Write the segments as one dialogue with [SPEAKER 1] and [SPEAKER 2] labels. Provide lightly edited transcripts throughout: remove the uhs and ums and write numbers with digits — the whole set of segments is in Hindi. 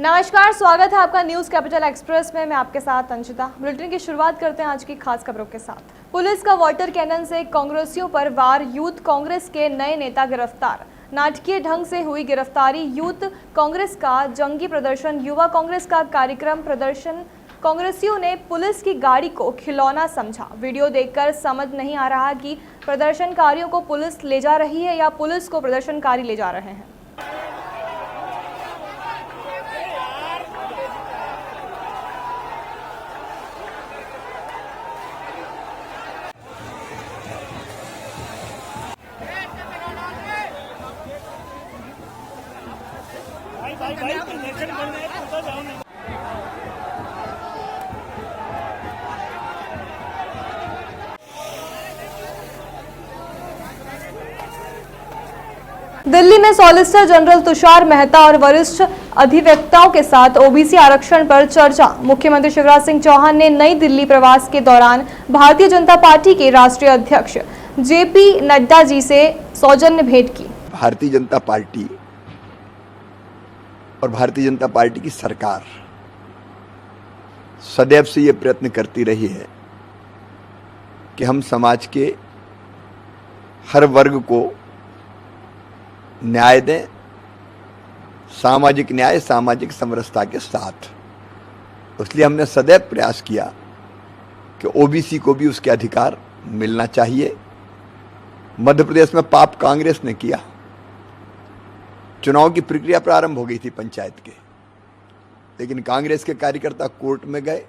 [SPEAKER 1] नमस्कार, स्वागत है आपका न्यूज कैपिटल एक्सप्रेस में। मैं आपके साथ अंशिता। बुलेटिन की शुरुआत करते हैं आज की खास खबरों के साथ। पुलिस का वाटर कैनन से कांग्रेसियों पर वार, यूथ कांग्रेस के नए नेता गिरफ्तार। नाटकीय ढंग से हुई गिरफ्तारी। यूथ कांग्रेस का जंगी प्रदर्शन, युवा कांग्रेस का कार्यक्रम प्रदर्शन। कांग्रेसियों ने पुलिस की गाड़ी को खिलौना समझा। वीडियो देखकर समझ नहीं आ रहा कि प्रदर्शनकारियों को पुलिस ले जा रही है या पुलिस को प्रदर्शनकारी ले जा रहे हैं। दिल्ली में सॉलिसिटर जनरल तुषार मेहता और वरिष्ठ अधिवक्ताओं के साथ ओबीसी आरक्षण पर चर्चा। मुख्यमंत्री शिवराज सिंह चौहान ने नई दिल्ली प्रवास के दौरान भारतीय जनता पार्टी के राष्ट्रीय अध्यक्ष जेपी नड्डा जी से सौजन्य भेंट की।
[SPEAKER 2] भारतीय जनता पार्टी और भारतीय जनता पार्टी की सरकार सदैव से ये प्रयत्न करती रही है कि हम समाज के हर वर्ग को न्याय दें, सामाजिक न्याय, सामाजिक समरसता के साथ। इसलिए हमने सदैव प्रयास किया कि ओबीसी को भी उसके अधिकार मिलना चाहिए। मध्य प्रदेश में पाप कांग्रेस ने किया। चुनाव की प्रक्रिया प्रारंभ हो गई थी पंचायत के, लेकिन कांग्रेस के कार्यकर्ता कोर्ट में गए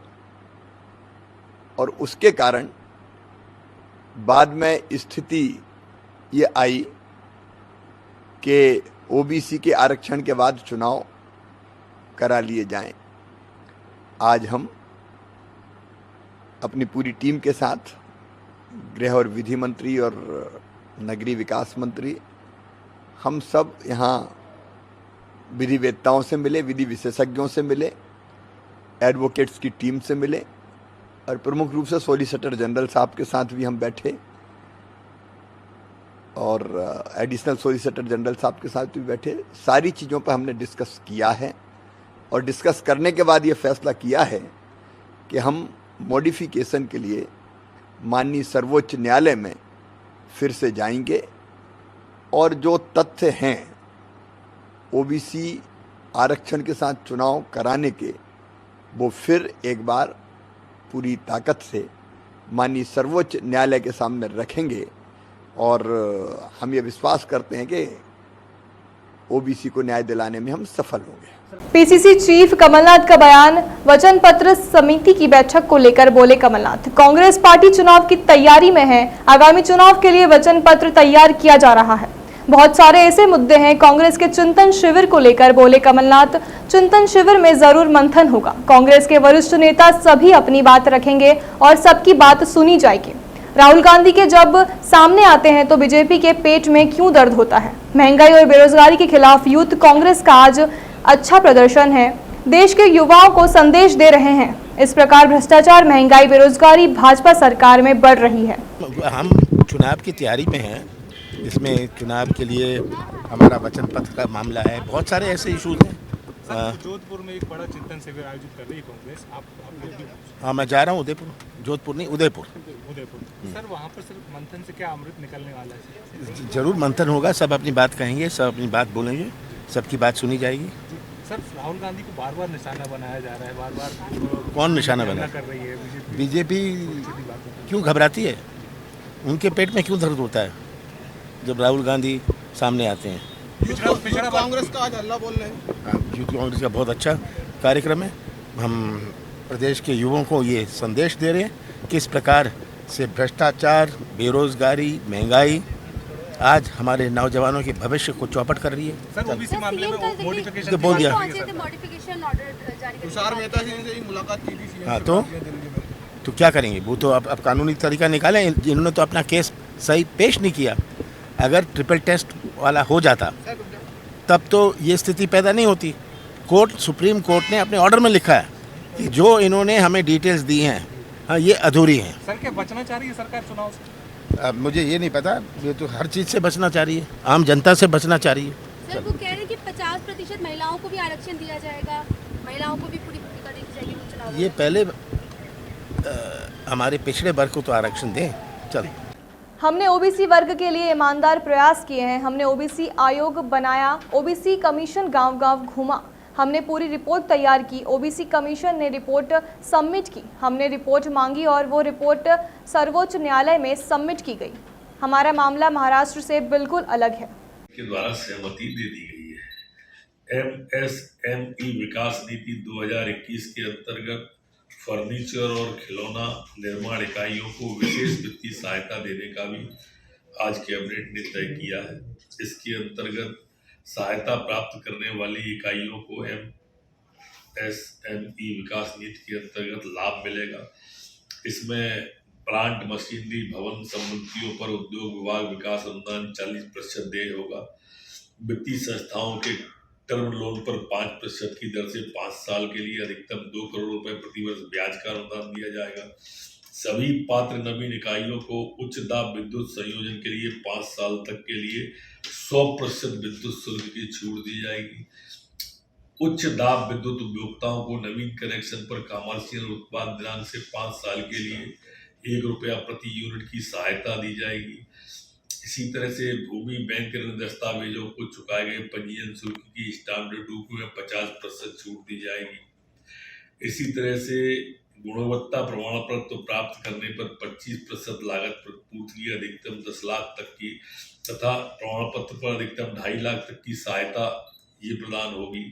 [SPEAKER 2] और उसके कारण बाद में स्थिति ये आई कि ओबीसी के आरक्षण के बाद चुनाव करा लिए जाएं। आज हम अपनी पूरी टीम के साथ गृह और विधि मंत्री और नगरीय विकास मंत्री, हम सब यहाँ विधिवेत्ताओं से मिले, विधि विशेषज्ञों से मिले, एडवोकेट्स की टीम से मिले और प्रमुख रूप से सॉलिसिटर जनरल साहब के साथ भी हम बैठे और एडिशनल सॉलिसिटर जनरल साहब के साथ भी बैठे। सारी चीज़ों पर हमने डिस्कस किया है और डिस्कस करने के बाद ये फैसला किया है कि हम मॉडिफिकेशन के लिए माननीय सर्वोच्च न्यायालय में फिर से जाएंगे और जो तथ्य हैं ओबीसी आरक्षण के साथ चुनाव कराने के, वो फिर एक बार पूरी ताकत से माननीय सर्वोच्च न्यायालय के सामने रखेंगे और हम ये विश्वास करते हैं कि ओबीसी को न्याय दिलाने में हम सफल होंगे।
[SPEAKER 1] पीसीसी चीफ कमलनाथ का बयान। वचन पत्र समिति की बैठक को लेकर बोले कमलनाथ, कांग्रेस पार्टी चुनाव की तैयारी में है। आगामी चुनाव के लिए वचन पत्र तैयार किया जा रहा है। बहुत सारे ऐसे मुद्दे हैं। कांग्रेस के चिंतन शिविर को लेकर बोले कमलनाथ, चिंतन शिविर में जरूर मंथन होगा। कांग्रेस के वरिष्ठ नेता सभी अपनी बात रखेंगे और सबकी बात सुनी जाएगी। राहुल गांधी के जब सामने आते हैं तो बीजेपी के पेट में क्यों दर्द होता है। महंगाई और बेरोजगारी के खिलाफ यूथ कांग्रेस का आज अच्छा प्रदर्शन है। देश के युवाओं को संदेश दे रहे हैं। इस प्रकार भ्रष्टाचार, महंगाई, बेरोजगारी भाजपा सरकार में बढ़ रही है।
[SPEAKER 3] हम चुनाव की तैयारी में हैं। इसमें चुनाव के लिए हमारा वचन पत्र का मामला है। बहुत सारे ऐसे इशूज हैं।
[SPEAKER 4] जोधपुर में एक बड़ा चिंतन शिविर आयोजित कर रही है कांग्रेस। आप
[SPEAKER 3] हाँ, मैं जा रहा हूँ उदयपुर, जोधपुर नहीं उदयपुर।
[SPEAKER 4] सर, वहाँ पर सिर्फ मंथन से क्या अमृत निकलने वाला है?
[SPEAKER 3] जरूर मंथन होगा। सब अपनी बात कहेंगे, सब अपनी बात बोलेंगे, सबकी बात सुनी जाएगी।
[SPEAKER 4] सर, राहुल गांधी को बार बार निशाना बनाया जा रहा है। बार बार
[SPEAKER 3] कौन निशाना बना
[SPEAKER 4] कर रही है?
[SPEAKER 3] बीजेपी क्यों घबराती है? उनके पेट में क्यों दर्द होता है जब राहुल गांधी सामने आते हैं?
[SPEAKER 4] पिछड़ा कांग्रेस का आज हल्ला बोल रहे हैं।
[SPEAKER 3] यूथ कांग्रेस का बहुत अच्छा कार्यक्रम है। हम प्रदेश के युवाओं को ये संदेश दे रहे हैं कि किस प्रकार से भ्रष्टाचार, बेरोजगारी, महंगाई आज हमारे नौजवानों के भविष्य को चौपट कर रही है।
[SPEAKER 4] सर, ओबीसी मामले में मॉडिफिकेशन
[SPEAKER 3] तो बोल दिया।
[SPEAKER 4] तुषार मेहता जी से मुलाकात की थी।
[SPEAKER 3] हाँ, तो क्या करेंगे? वो तो अब कानूनी तरीका निकालें। इन्होंने तो अपना केस सही पेश नहीं किया। अगर ट्रिपल टेस्ट वाला हो जाता तब तो ये स्थिति पैदा नहीं होती। सुप्रीम कोर्ट ने अपने ऑर्डर में लिखा है कि जो इन्होंने हमें डिटेल्स दी हैं, हाँ, ये अधूरी हैं।
[SPEAKER 4] सर, क्या बचना चाह रही है सरकार चुनाव से?
[SPEAKER 3] अब मुझे ये नहीं पता। ये तो हर चीज़ से बचना चाह रही है, आम जनता से बचना चाह रही है।
[SPEAKER 5] सर, वो कह रहे हैं कि 50% महिलाओं को भी आरक्षण दिया जाएगा। महिलाओं को भी पूरी भूमिका देनी चाहिए वो चुनाव
[SPEAKER 3] ये पहले हमारे पिछड़े वर्ग को तो आरक्षण दें। चल
[SPEAKER 1] हमने ओबीसी वर्ग के लिए ईमानदार प्रयास किए हैं। हमने ओबीसी आयोग बनाया, ओबीसी कमीशन गांव-गांव घूमा, हमने पूरी रिपोर्ट तैयार की। ओबीसी कमीशन ने रिपोर्ट सबमिट की, हमने रिपोर्ट मांगी और वो रिपोर्ट सर्वोच्च न्यायालय में सबमिट की गई। हमारा मामला महाराष्ट्र से बिल्कुल अलग है।
[SPEAKER 6] के द्वारा सहमति दे दी गई है। एमएसएमई विकास नीति 2021 के अंतर्गत फर्नीचर और खिलौना निर्माण इकाइयों को विशेष वित्तीय सहायता देने का भी आज कैबिनेट ने तय किया है। इसके अंतर्गत सहायता प्राप्त करने वाली इकाइयों को एमएसएमई विकास नीति के अंतर्गत लाभ मिलेगा। इसमें प्लांट, मशीनरी, भवन संपत्तियों पर उद्योग विभाग विकास अनुदान 40% देय होगा। वित्तीय संस्थाओं के टर्म लोन पर 5% की दर से 5 साल के लिए अधिकतम 2 करोड़ रुपए प्रति वर्ष ब्याज का अनुदान दिया जाएगा। सभी पात्र नवीन इकाइयों को उच्च दाब विद्युत संयोजन के लिए 5 साल तक के लिए 100% विद्युत शुल्क की छूट दी जाएगी। उच्च दाब विद्युत उपभोक्ताओं को नवीन कनेक्शन पर कमर्शियल उत्पाद दिनांक से 5 साल के लिए ₹1 प्रति यूनिट की सहायता दी जाएगी। इसी तरह से भूमि बैंक ऋण दस्तावेजों को चुकाए गए पंजीयन शुल्क की स्टाम्प ड्यूटी में 50% छूट दी जाएगी। इसी तरह से गुणवत्ता प्रमाण पत्र प्राप्त करने पर 25% लागत प्रतिपूर्ति अधिकतम 10 लाख तक की तथा प्रमाण पत्र पर अधिकतम 2.5 लाख तक की सहायता ये प्रदान होगी।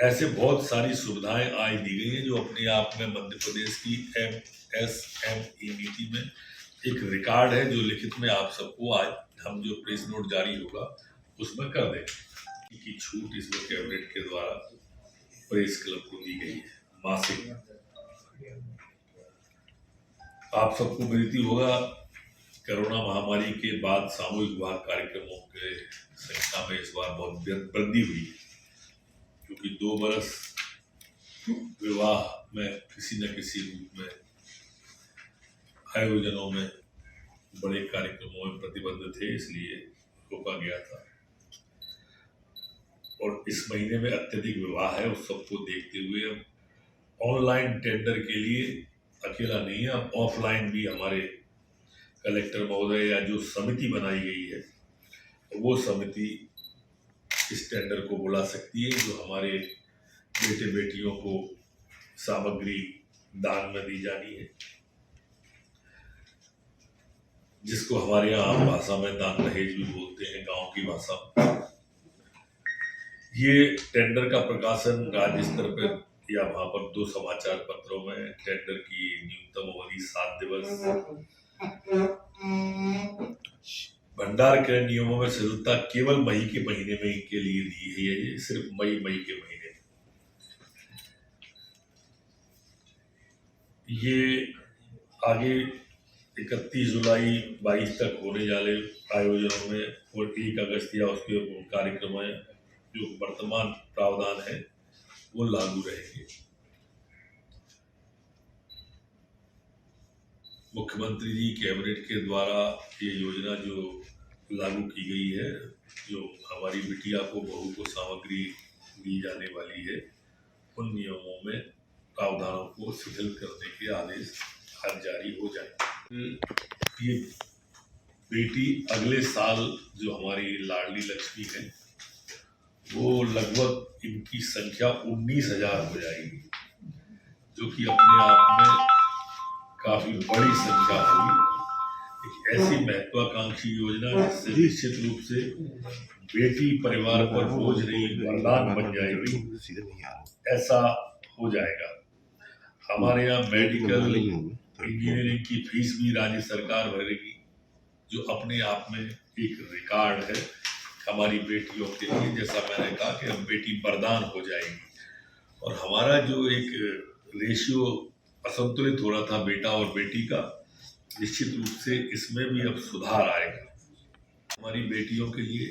[SPEAKER 6] ऐसे बहुत सारी सुविधाएं आज दी गई हैं जो अपने आप में मध्य प्रदेश की एमएसएमई नीति में एक रिकॉर्ड है, जो लिखित में आप सबको आज हम जो प्रेस नोट जारी होगा उसमें कर देंगे कि छूट इसमें कैबिनेट के द्वारा प्रेस क्लब को दी गई है। मासिक आप सबको विदित होगा, कोरोना महामारी के बाद सामूहिक विवाह कार्यक्रमों के संख्या में इस बार बहुत वृद्धि हुई है, क्योंकि 2 बरस विवाह में किसी न किसी रूप में आयोजनों में बड़े कार्यक्रमों में प्रतिबंध थे, इसलिए रोका गया था। और इस महीने में अत्यधिक विवाह है, उस सबको देखते हुए अब ऑनलाइन टेंडर के लिए अकेला नहीं है, अब ऑफलाइन भी हमारे कलेक्टर महोदय या जो समिति बनाई गई है वो समिति इस टेंडर को बुला सकती है, जो हमारे बेटे बेटियों को सामग्री दान में दी जानी है, जिसको हमारे यहाँ आम भाषा में दान दहेज भी बोलते हैं, गांव की भाषा। ये टेंडर का प्रकाशन राज्य स्तर पर या वहां पर 2 समाचार पत्रों में टेंडर की न्यूनतम अवधि 7 दिवस, भंडार क्रय नियमों में शिथिलता केवल मई के महीने में के लिए दी है, ये सिर्फ मई के महीने। ये आगे 31 जुलाई 22 तक होने वाले आयोजनों में और 1 अगस्त या उसके कार्यक्रम में जो वर्तमान प्रावधान है वो लागू रहेंगे। मुख्यमंत्री जी कैबिनेट के द्वारा ये योजना जो लागू की गई है, जो हमारी बिटिया को, बहू को सामग्री दी जाने वाली है, उन नियमों में प्रावधानों को शिथिल करने के आदेश आज जारी हो जाए। ये बेटी अगले साल जो हमारी लाडली लक्ष्मी है वो लगभग इनकी संख्या 19,000 हो जाएगी, जो कि अपने आप में काफी बड़ी संख्या होगी। एक ऐसी महत्वाकांक्षी योजना जिससे निश्चित रूप से बेटी परिवार पर बोझ नहीं, वरदान बन जाएगी, ऐसा हो जाएगा। हमारे यहाँ मेडिकल इंजीनियरिंग की फीस भी राज्य सरकार भरेगी, जो अपने आप में एक रिकॉर्ड है हमारी बेटियों के लिए। जैसा मैंने कहा कि अब बेटी वरदान हो जाएगी, और हमारा जो एक रेशियो असंतुलित हो रहा था बेटा और बेटी का, निश्चित रूप से इसमें भी अब सुधार आएगा। हमारी बेटियों के लिए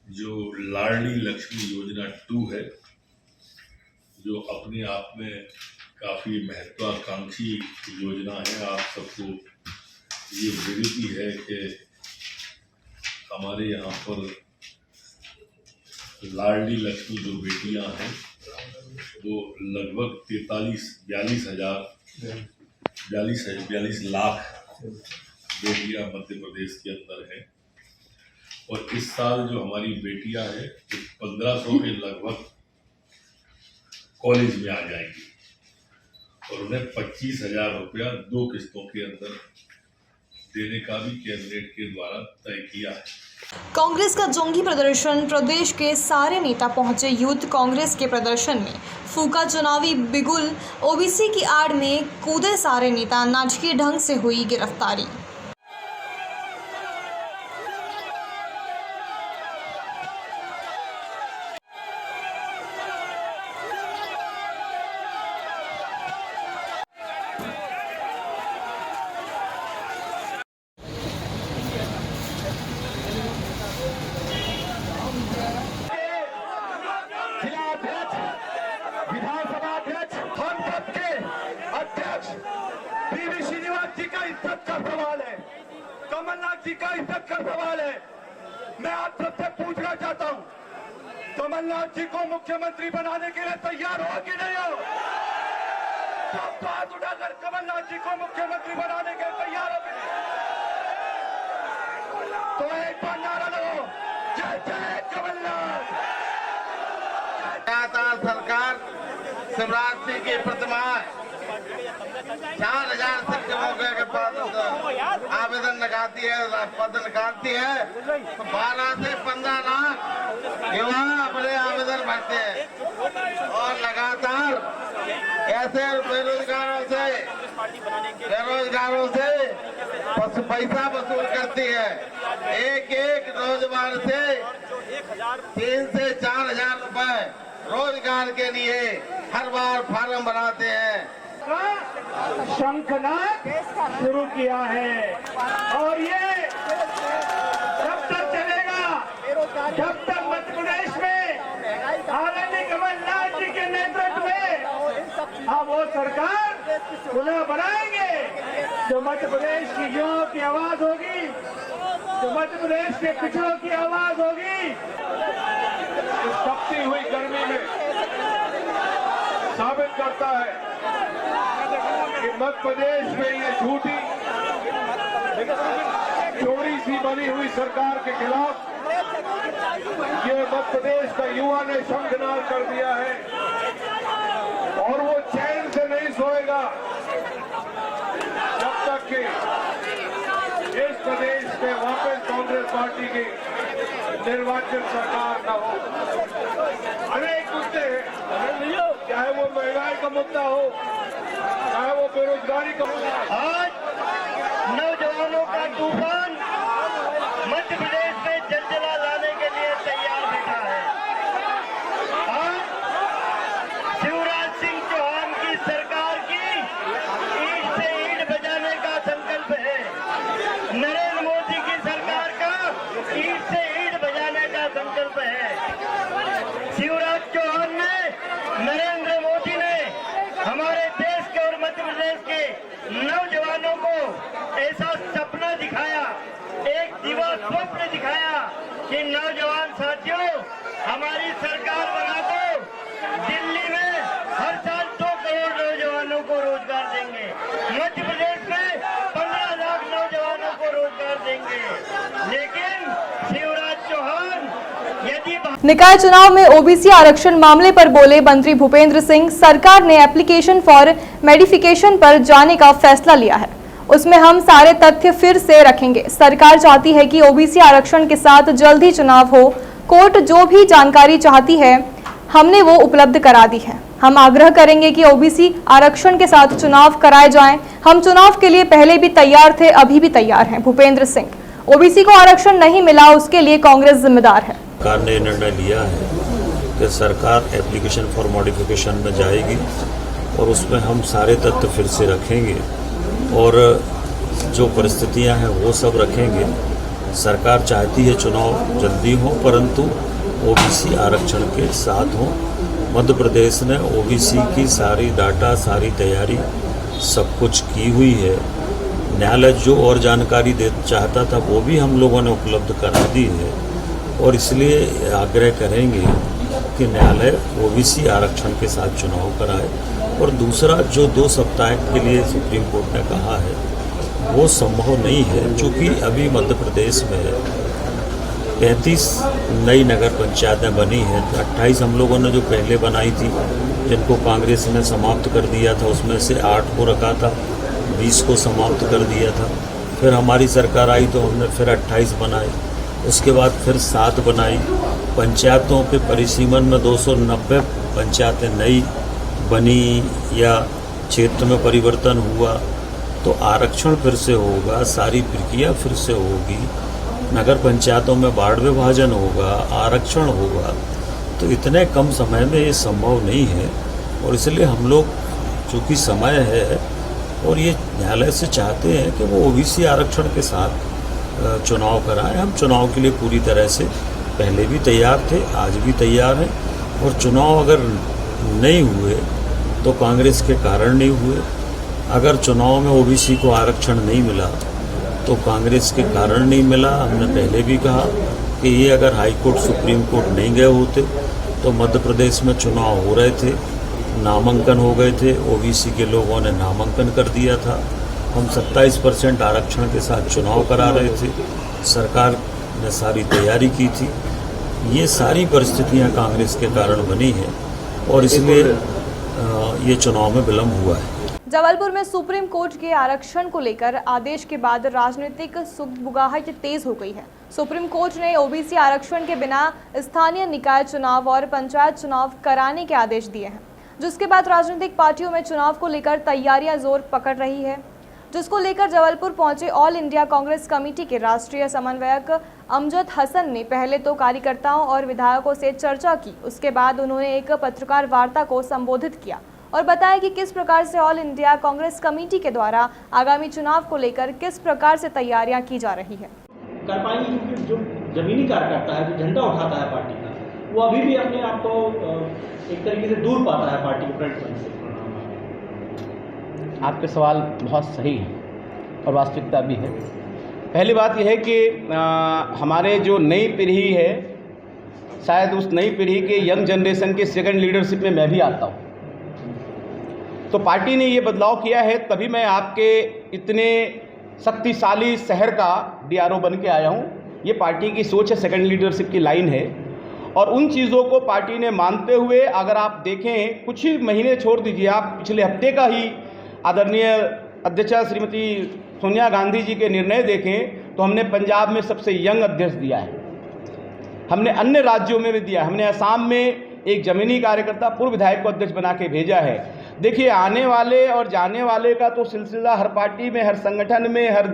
[SPEAKER 6] जो लाडली लक्ष्मी योजना 2 है, जो अपने आप में काफी महत्वाकांक्षी योजना है। आप सबको ये विनती है कि हमारे यहाँ पर लाडली लक्ष्मी जो बेटियां हैं तो लगभग 42 लाख बेटियां मध्य प्रदेश के अंदर हैं। और इस साल जो हमारी बेटियां हैं 1500 के लगभग कॉलेज में आ जाएंगी और उन्हें 25,000 रुपया 2 किस्तों के अंदर देने का भी कैबिनेट के द्वारा तय किया है।
[SPEAKER 1] कांग्रेस का जोंगी प्रदर्शन, प्रदेश के सारे नेता पहुंचे यूथ कांग्रेस के प्रदर्शन में, फूका चुनावी बिगुल, ओबीसी की आड़ में कूदे सारे नेता, नाटकीय ढंग से हुई गिरफ्तारी।
[SPEAKER 7] विधानसभा अध्यक्ष हम सबके अध्यक्ष पीवी श्रीनिवास जी का इज्जत का सवाल है, कमलनाथ जी का इज्जत का सवाल है। मैं आप सबसे पूछना चाहता हूं, कमलनाथ जी को मुख्यमंत्री बनाने के लिए तैयार हो कि नहीं हो? सब हाथ उठाकर कमलनाथ जी को मुख्यमंत्री बनाने के लिए तैयार हो कि नहीं? तो एक बार नारा लो, जय जय कमलनाथ।
[SPEAKER 8] लगातार सरकार शिवराज सिंह की प्रतिमा 4000 शिक्षकों के पास आवेदन लगाती है, पद निकालती है, तो 12 से 15 लाख युवा अपने आवेदन भरते हैं और लगातार ऐसे बेरोजगारों से पैसा वसूल करती है। एक रोजगार से 3 से 4,000 रुपए रोजगार के लिए हर बार फार्म बनाते हैं।
[SPEAKER 7] शंखनाद शुरू किया है और ये जब तक चलेगा जब तक मध्य प्रदेश में आदरणीय कमलनाथ जी के नेतृत्व में हम वो सरकार पुनः बनाएंगे जो मध्य प्रदेश की युवाओं की आवाज होगी, जो मध्य प्रदेश के पिछड़ों की आवाज होगी। तपती हुई गर्मी में साबित करता है कि मध्य प्रदेश में ये झूठी चोरी सी बनी हुई सरकार के खिलाफ ये मध्य प्रदेश का युवा ने शंखनाद कर दिया है और वो चैन से नहीं सोएगा जब तक कि इस प्रदेश में वापस कांग्रेस पार्टी की निर्वाचित सरकार न हो। अनेक मुद्दे हैं, चाहे वो महंगाई का मुद्दा हो, चाहे वो बेरोजगारी का मुद्दा। आज नौजवानों का तूफान मध्य प्रदेश में जलजला लाने के लिए तैयार बैठा है। आज शिवराज सिंह चौहान की सरकार की ईंट से ईंट बजाने का संकल्प है। नरेंद्र मोदी की सरकार का ईंट से ईंट बजाने का संकल्प है। शिवराज चौहान ने, नरेंद्र मोदी ने हमारे देश के और मध्य प्रदेश के नौजवानों को ऐसा सपना दिखाया, एक दिवा स्वप्न दिखाया कि नौजवान साथियों हमारी सरकार बना दो, दिल्ली में हर साल 2 करोड़ नौजवानों को रोजगार देंगे, मध्य प्रदेश में 15 लाख नौजवानों को रोजगार देंगे। लेकिन शिवराज चौहान यदि
[SPEAKER 1] निकाय चुनाव में ओबीसी आरक्षण मामले पर बोले मंत्री भूपेंद्र सिंह, सरकार ने एप्लीकेशन फॉर मेडिफिकेशन पर जाने का फैसला लिया है, उसमें हम सारे तथ्य फिर से रखेंगे। सरकार चाहती है कि ओबीसी आरक्षण के साथ जल्द ही चुनाव हो। कोर्ट जो भी जानकारी चाहती है हमने वो उपलब्ध करा दी है। हम आग्रह करेंगे कि ओबीसी आरक्षण के साथ चुनाव कराए जाएं। हम चुनाव के लिए पहले भी तैयार थे, अभी भी तैयार हैं। भूपेंद्र सिंह, ओबीसी को आरक्षण नहीं मिला उसके लिए कांग्रेस जिम्मेदार है।
[SPEAKER 9] सरकार ने निर्णय लिया है कि सरकार एप्लीकेशन फॉर मॉडिफिकेशन में जाएगी और उसमें हम सारे तथ्य फिर से रखेंगे और जो परिस्थितियां हैं वो सब रखेंगे। सरकार चाहती है चुनाव जल्दी हो, परंतु ओबीसी आरक्षण के साथ हो। मध्य प्रदेश ने ओबीसी की सारी डाटा, सारी तैयारी सब कुछ की हुई है। न्यायालय जो और जानकारी दे चाहता था वो भी हम लोगों ने उपलब्ध करा दी है और इसलिए आग्रह करेंगे कि न्यायालय ओबीसी आरक्षण के साथ चुनाव कराए। और दूसरा, जो 2 सप्ताह के लिए सुप्रीम कोर्ट ने कहा है वो संभव नहीं है, क्योंकि अभी मध्य प्रदेश में 35 नई नगर पंचायतें बनी हैं। 28 हम लोगों ने जो पहले बनाई थी, जिनको कांग्रेस ने समाप्त कर दिया था, उसमें से 8 को रखा था, 20 को समाप्त कर दिया था। फिर हमारी सरकार आई तो हमने फिर 28 बनाए, उसके बाद फिर 7 बनाई। पंचायतों के परिसीमन में 290 पंचायतें नई बनी या क्षेत्र में परिवर्तन हुआ, तो आरक्षण फिर से होगा, सारी प्रक्रिया फिर से होगी, नगर पंचायतों में वार्ड विभाजन होगा, आरक्षण होगा। तो इतने कम समय में ये संभव नहीं है। और इसलिए हम लोग, चूँकि समय है और ये न्यायालय से चाहते हैं कि वो ओबीसी आरक्षण के साथ चुनाव कराएं। हम चुनाव के लिए पूरी तरह से पहले भी तैयार थे, आज भी तैयार हैं। और चुनाव अगर नहीं हुए तो कांग्रेस के कारण नहीं हुए, अगर चुनाव में ओबीसी को आरक्षण नहीं मिला तो कांग्रेस के कारण नहीं मिला। हमने पहले भी कहा कि ये अगर हाई कोर्ट, सुप्रीम कोर्ट नहीं गए होते तो मध्य प्रदेश में चुनाव हो रहे थे, नामांकन हो गए थे, ओबीसी के लोगों ने नामांकन कर दिया था। हम 27% आरक्षण के साथ चुनाव करा रहे थे, सरकार ने सारी तैयारी की थी। ये सारी परिस्थितियां कांग्रेस के कारण बनी हैं और इसलिए ये चुनाव में विलम्ब हुआ है।
[SPEAKER 1] जबलपुर में सुप्रीम कोर्ट के आरक्षण को लेकर आदेश के बाद राजनीतिक सुगबुगाहट तेज हो गई है। सुप्रीम कोर्ट ने ओबीसी आरक्षण के बिना स्थानीय निकाय चुनाव और पंचायत चुनाव कराने के आदेश दिए हैं, जिसके बाद राजनीतिक पार्टियों में चुनाव को लेकर तैयारियां जोर पकड़ रही है, जिसको लेकर जबलपुर पहुंचे ऑल इंडिया कांग्रेस कमेटी के राष्ट्रीय समन्वयक अमजद हसन ने पहले तो कार्यकर्ताओं और विधायकों से चर्चा की। उसके बाद उन्होंने एक पत्रकार वार्ता को संबोधित किया और बताया कि किस प्रकार से ऑल इंडिया कांग्रेस कमेटी के द्वारा आगामी चुनाव को लेकर किस प्रकार से तैयारियां की जा रही है।
[SPEAKER 10] कर पाएंगे, क्योंकि जो जमीनी कार्यकर्ता है, जो झंडा उठाता है पार्टी का, वो अभी भी अपने आप को एक तरीके से दूर पाता है पार्टी के फ्रंट से।
[SPEAKER 11] आपके सवाल बहुत सही है और वास्तविकता भी है। पहली बात यह है कि हमारे जो नई पीढ़ी है, शायद उस नई पीढ़ी के यंग जनरेशन के सेकंड लीडरशिप में मैं भी आता हूँ। तो पार्टी ने ये बदलाव किया है, तभी मैं आपके इतने शक्तिशाली शहर का डीआरओ बन के आया हूँ। ये पार्टी की सोच है, सेकंड लीडरशिप की लाइन है। और उन चीज़ों को पार्टी ने मानते हुए, अगर आप देखें कुछ ही महीने छोड़ दीजिए, आप पिछले हफ्ते का ही आदरणीय अध्यक्षा श्रीमती सोनिया गांधी जी के निर्णय देखें तो हमने पंजाब में सबसे यंग अध्यक्ष दिया है, हमने अन्य राज्यों में भी दिया, हमने असम में एक जमीनी कार्यकर्ता पूर्व विधायक को अध्यक्ष बना के भेजा है। देखिए, आने वाले और जाने वाले का तो सिलसिला हर पार्टी में, हर संगठन में, हर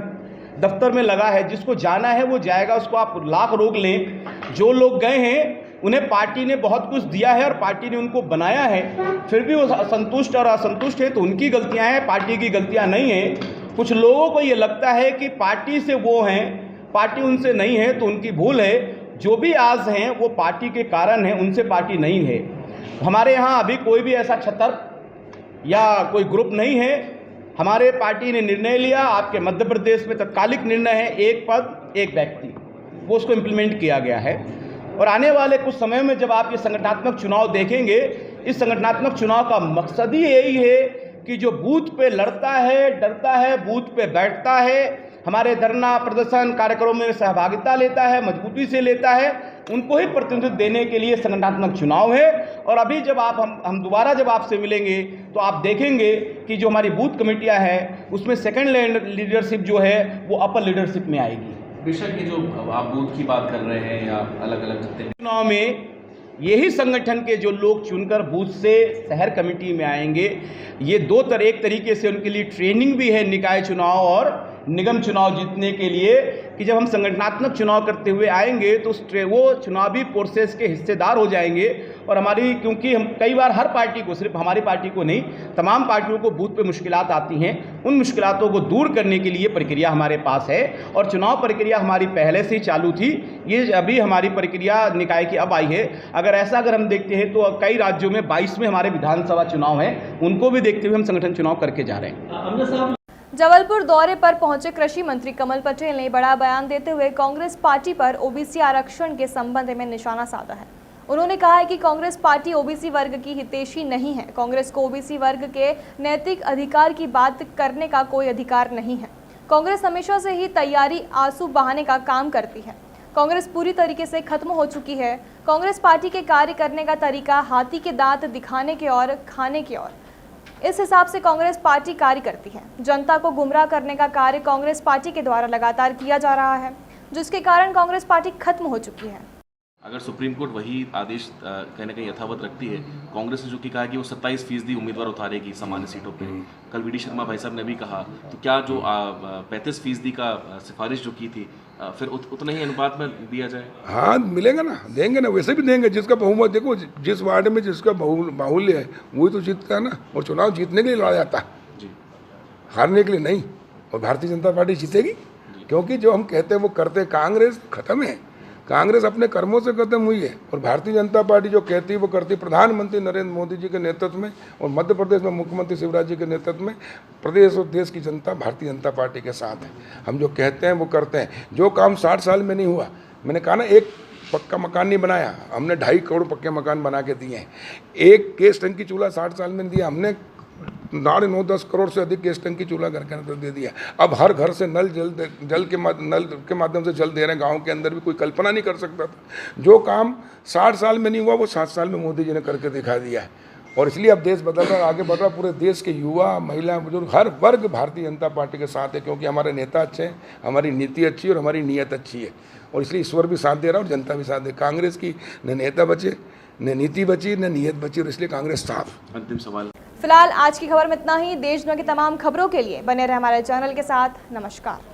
[SPEAKER 11] दफ्तर में लगा है। जिसको जाना है वो जाएगा, उसको आप लाख रोक लें। जो लोग गए हैं उन्हें पार्टी ने बहुत कुछ दिया है और पार्टी ने उनको बनाया है, फिर भी वो असंतुष्ट और असंतुष्ट है तो उनकी गलतियां हैं, पार्टी की गलतियां नहीं हैं। कुछ लोगों को ये लगता है कि पार्टी से वो हैं, पार्टी उनसे नहीं है, तो उनकी भूल है। जो भी आज हैं वो पार्टी के कारण हैं, उनसे पार्टी नहीं है। हमारे यहाँ अभी कोई भी ऐसा छतर या कोई ग्रुप नहीं है। हमारे पार्टी ने निर्णय लिया, आपके मध्य प्रदेश में तत्कालिक निर्णय है, एक पद एक व्यक्ति, वो उसको इम्प्लीमेंट किया गया है। और आने वाले कुछ समय में जब आप ये संगठनात्मक चुनाव देखेंगे, इस संगठनात्मक चुनाव का मकसद ही यही है कि जो बूथ पे लड़ता है, डरता है, बूथ पे बैठता है, हमारे धरना प्रदर्शन कार्यक्रमों में सहभागिता लेता है, मजबूती से लेता है, उनको ही प्रतिनिधित्व देने के लिए संगठनात्मक चुनाव है। और अभी जब आप हम दोबारा जब आपसे मिलेंगे तो आप देखेंगे कि जो हमारी बूथ कमेटियां हैं उसमें सेकंड लीडरशिप जो है वो अपर लीडरशिप में आएगी।
[SPEAKER 12] बेशक ये जो आप बूथ की बात कर रहे हैं या अलग अलग
[SPEAKER 11] चुनाव में यही संगठन के जो लोग चुनकर बूथ से शहर कमेटी में आएंगे, ये एक तरीके से उनके लिए ट्रेनिंग भी है निकाय चुनाव और निगम चुनाव जीतने के लिए, कि जब हम संगठनात्मक चुनाव करते हुए आएंगे तो वो चुनावी प्रोसेस के हिस्सेदार हो जाएंगे। और हमारी, क्योंकि हम कई बार हर पार्टी को, सिर्फ हमारी पार्टी को नहीं, तमाम पार्टियों को बूथ पे मुश्किलात आती हैं, उन मुश्किलातों को दूर करने के लिए प्रक्रिया हमारे पास है। और चुनाव प्रक्रिया हमारी पहले से ही चालू थी, ये अभी हमारी प्रक्रिया निकाय की अब आई है। अगर हम देखते हैं तो कई राज्यों में 22 में हमारे विधानसभा चुनाव हैं, उनको भी देखते हुए हम संगठन चुनाव करके जा रहे हैं।
[SPEAKER 1] जबलपुर दौरे पर पहुंचे कृषि मंत्री कमल पटेल ने बड़ा बयान देते हुए कांग्रेस पार्टी पर ओबीसी आरक्षण के संबंध में निशाना साधा है। उन्होंने कहा है कि कांग्रेस पार्टी ओबीसी वर्ग की हितैषी नहीं है। कांग्रेस को ओबीसी वर्ग के नैतिक अधिकार की बात करने का कोई अधिकार नहीं है। कांग्रेस हमेशा से ही तैयारी आंसू बहाने का काम करती है। कांग्रेस पूरी तरीके से खत्म हो चुकी है। कांग्रेस पार्टी के कार्य करने का तरीका हाथी के दांत दिखाने के और खाने के और इस हिसाब से कांग्रेस पार्टी कार्य करती है। जनता को गुमराह करने का कार्य कांग्रेस पार्टी के द्वारा लगातार किया जा रहा है, जिसके कारण कांग्रेस पार्टी खत्म हो चुकी है।
[SPEAKER 12] अगर सुप्रीम कोर्ट वही आदेश कहीं ना कहीं यथावत रखती है, कांग्रेस ने जो कि कहा कि वो 27% उम्मीदवार उतारेगी सामान्य सीटों पे, कल वी डी शर्मा भाई साहब ने भी कहा, तो क्या जो 35% का सिफारिश जो की थी फिर उतना ही अनुपात में दिया जाए?
[SPEAKER 13] हाँ मिलेगा ना, देंगे ना, वैसे भी देंगे। जिसका बहुमत, देखो जिस वार्ड में जिसका बाहुल्य है वही तो जीतता है ना, और चुनाव जीतने के लिए लड़ा जाता है
[SPEAKER 12] जी,
[SPEAKER 13] हारने के लिए नहीं। और भारतीय जनता पार्टी जीतेगी, क्योंकि जो हम कहते हैं वो करते। कांग्रेस खत्म है, कांग्रेस अपने कर्मों से खत्म हुई है, और भारतीय जनता पार्टी जो कहती है वो करती है। प्रधानमंत्री नरेंद्र मोदी जी के नेतृत्व में और मध्य प्रदेश में मुख्यमंत्री शिवराज जी के नेतृत्व में प्रदेश और देश की जनता भारतीय जनता पार्टी के साथ है। हम जो कहते हैं वो करते हैं। जो काम 60 साल में नहीं हुआ, मैंने कहा ना, एक पक्का मकान नहीं बनाया, हमने 2.5 करोड़ पक्के मकान बना के दिए हैं। एक गैस टंकी चूल्हा 60 साल में नहीं दिया, हमने 9-10 करोड़ से अधिक गैस टंकी चूल्हा घर के अंदर दे दिया। अब हर घर से नल के माध्यम से जल दे रहे हैं। गांव के अंदर भी कोई कल्पना नहीं कर सकता था। जो काम 60 साल में नहीं हुआ वो 7 साल में मोदी जी ने करके दिखा दिया है। और इसलिए अब देश बदल रहा, आगे बढ़ रहा। पूरे देश के युवा, महिला, बुजुर्ग, हर वर्ग भारतीय जनता पार्टी के साथ है, क्योंकि हमारे नेता अच्छे हैं, हमारी नीति अच्छी है और हमारी नीयत अच्छी है। और इसलिए ईश्वर भी साथ दे रहा है और जनता भी साथ दे। कांग्रेस की न नेता बचे, न नीति बची, न नीयत बची, और इसलिए कांग्रेस साफ।
[SPEAKER 12] अंतिम सवाल।
[SPEAKER 1] फिलहाल आज की खबर में इतना ही। देश दुनिया की तमाम खबरों के लिए बने रहे हमारे चैनल के साथ। नमस्कार।